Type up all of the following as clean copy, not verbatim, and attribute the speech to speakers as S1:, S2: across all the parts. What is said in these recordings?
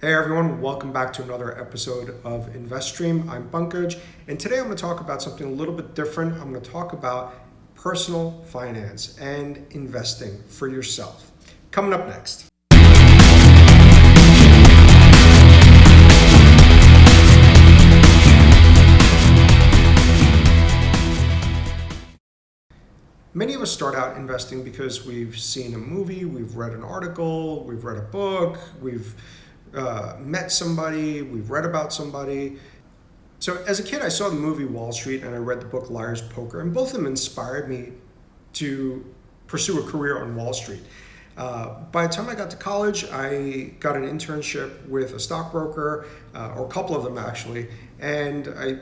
S1: Hey everyone, welcome back to another episode of InvestStream. I'm Pankaj, and today I'm going to talk about something a little bit different. I'm going to talk about personal finance and investing for yourself. Coming up next. Many of us start out investing because we've seen a movie, we've read an article, we've read a book, we've met somebody, we've read about somebody. So as a kid, I saw the movie Wall Street and I read the book Liar's Poker, and both of them inspired me to pursue a career on Wall Street. By the time I got to college, I got an internship with a stockbroker, or a couple of them actually, and I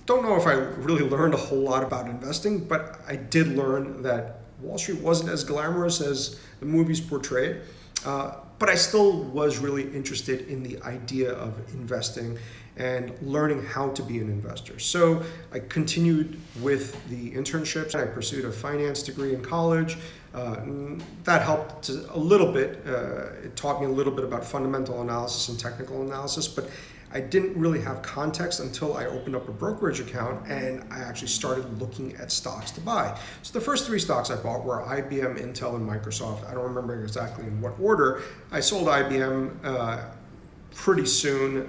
S1: don't know if I really learned a whole lot about investing, but I did learn that Wall Street wasn't as glamorous as the movies portrayed. But I still was really interested in the idea of investing and learning how to be an investor. So I continued with the internships. I pursued a finance degree in college. That helped a little bit. It taught me a little bit about fundamental analysis and technical analysis, but I didn't really have context until I opened up a brokerage account and I actually started looking at stocks to buy. So the first three stocks I bought were IBM, Intel, and Microsoft. I don't remember exactly in what order. I sold IBM pretty soon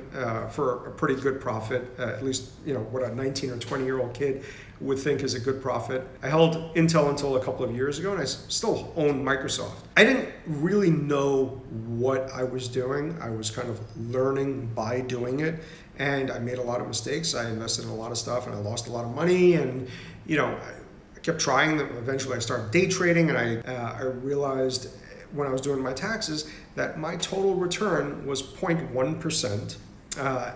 S1: for a pretty good profit, at least what a 19 or 20-year-old kid would think is a good profit. I held Intel until a couple of years ago, and I still own Microsoft. I didn't really know what I was doing. I was kind of learning by doing it, and I made a lot of mistakes. I invested in a lot of stuff, and I lost a lot of money, and I kept trying them. Eventually, I started day trading, and I realized when I was doing my taxes that my total return was 0.1%.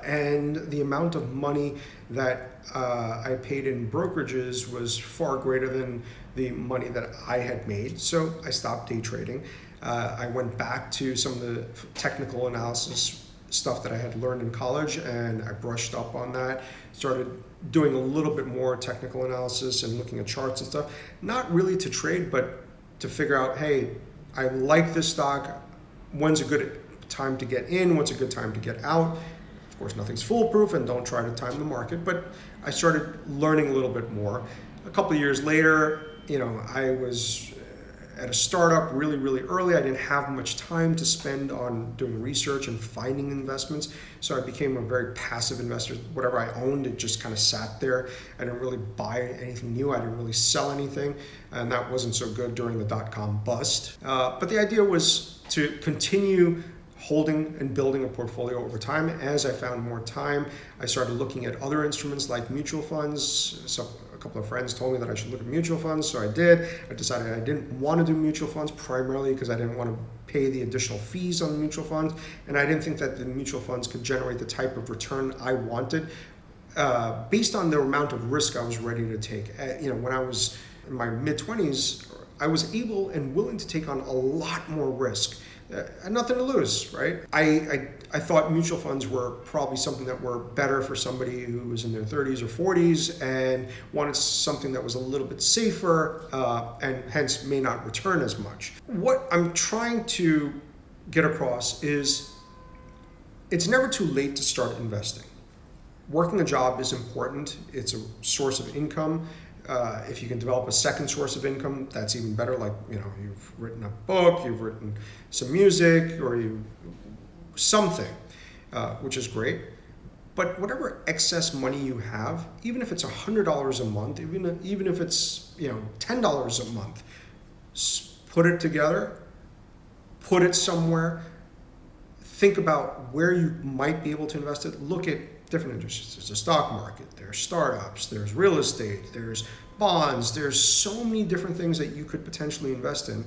S1: And the amount of money that I paid in brokerages was far greater than the money that I had made. So I stopped day trading. I went back to some of the technical analysis stuff that I had learned in college, and I brushed up on that, started doing a little bit more technical analysis and looking at charts and stuff, not really to trade, but to figure out, hey, I like this stock. When's a good time to get in? What's a good time to get out? Of course, nothing's foolproof, and don't try to time the market, but I started learning a little bit more. A couple of years later, I was at a startup really, really early. I didn't have much time to spend on doing research and finding investments, so I became a very passive investor. Whatever I owned, it just kind of sat there. I didn't really buy anything new. I didn't really sell anything, and that wasn't so good during the dot-com bust. But the idea was to continue holding and building a portfolio over time. As I found more time, I started looking at other instruments like mutual funds. So a couple of friends told me that I should look at mutual funds, so I did. I decided I didn't want to do mutual funds primarily because I didn't want to pay the additional fees on the mutual funds, and I didn't think that the mutual funds could generate the type of return I wanted based on the amount of risk I was ready to take. When I was in my mid-20s, I was able and willing to take on a lot more risk. Nothing to lose, right? I thought mutual funds were probably something that were better for somebody who was in their 30s or 40s and wanted something that was a little bit safer and hence may not return as much. What I'm trying to get across is it's never too late to start investing. Working a job is important. It's a source of income. If you can develop a second source of income, that's even better. Like, you've written a book, you've written some music, or something, which is great. But whatever excess money you have, even if it's $100 a month, even if it's $10 a month, put it together, put it somewhere. Think about where you might be able to invest it. Look at different industries. There's the stock market, there's startups, there's real estate, there's bonds, there's so many different things that you could potentially invest in.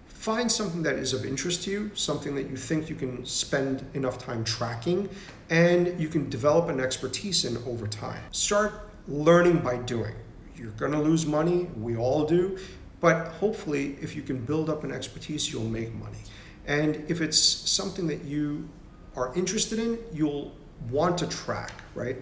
S1: Find something that is of interest to you, something that you think you can spend enough time tracking, and you can develop an expertise in over time. Start learning by doing. You're going to lose money, we all do, but hopefully if you can build up an expertise, you'll make money. And if it's something that you are interested in, you'll want to track, right?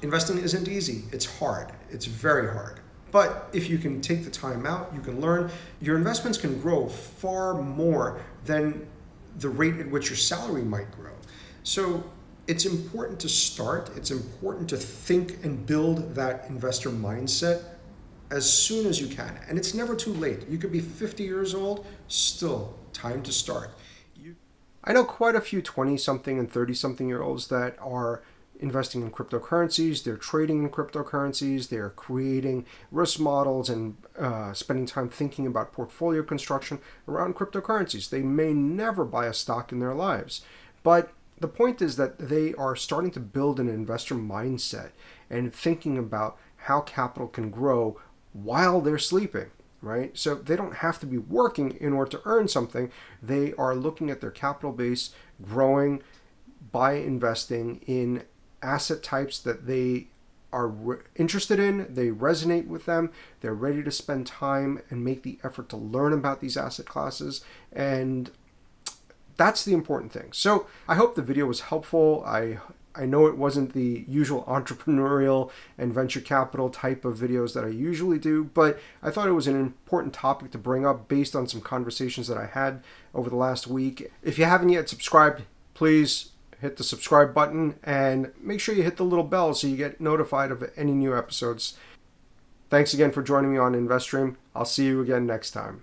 S1: Investing isn't easy. It's hard. It's very hard. But if you can take the time out, you can learn. Your investments can grow far more than the rate at which your salary might grow. So it's important to start. It's important to think and build that investor mindset as soon as you can. And it's never too late. You could be 50 years old, still time to start. I know quite a few 20-something and 30-something-year-olds that are investing in cryptocurrencies. They're trading in cryptocurrencies. They're creating risk models and spending time thinking about portfolio construction around cryptocurrencies. They may never buy a stock in their lives, but the point is that they are starting to build an investor mindset and thinking about how capital can grow while they're sleeping, right? So they don't have to be working in order to earn something. They are looking at their capital base growing by investing in asset types that they are interested in, they resonate with them, they're ready to spend time and make the effort to learn about these asset classes, and that's the important thing. So I hope the video was helpful. I know it wasn't the usual entrepreneurial and venture capital type of videos that I usually do, but I thought it was an important topic to bring up based on some conversations that I had over the last week. If you haven't yet subscribed, please hit the subscribe button and make sure you hit the little bell so you get notified of any new episodes. Thanks again for joining me on InvestStream. I'll see you again next time.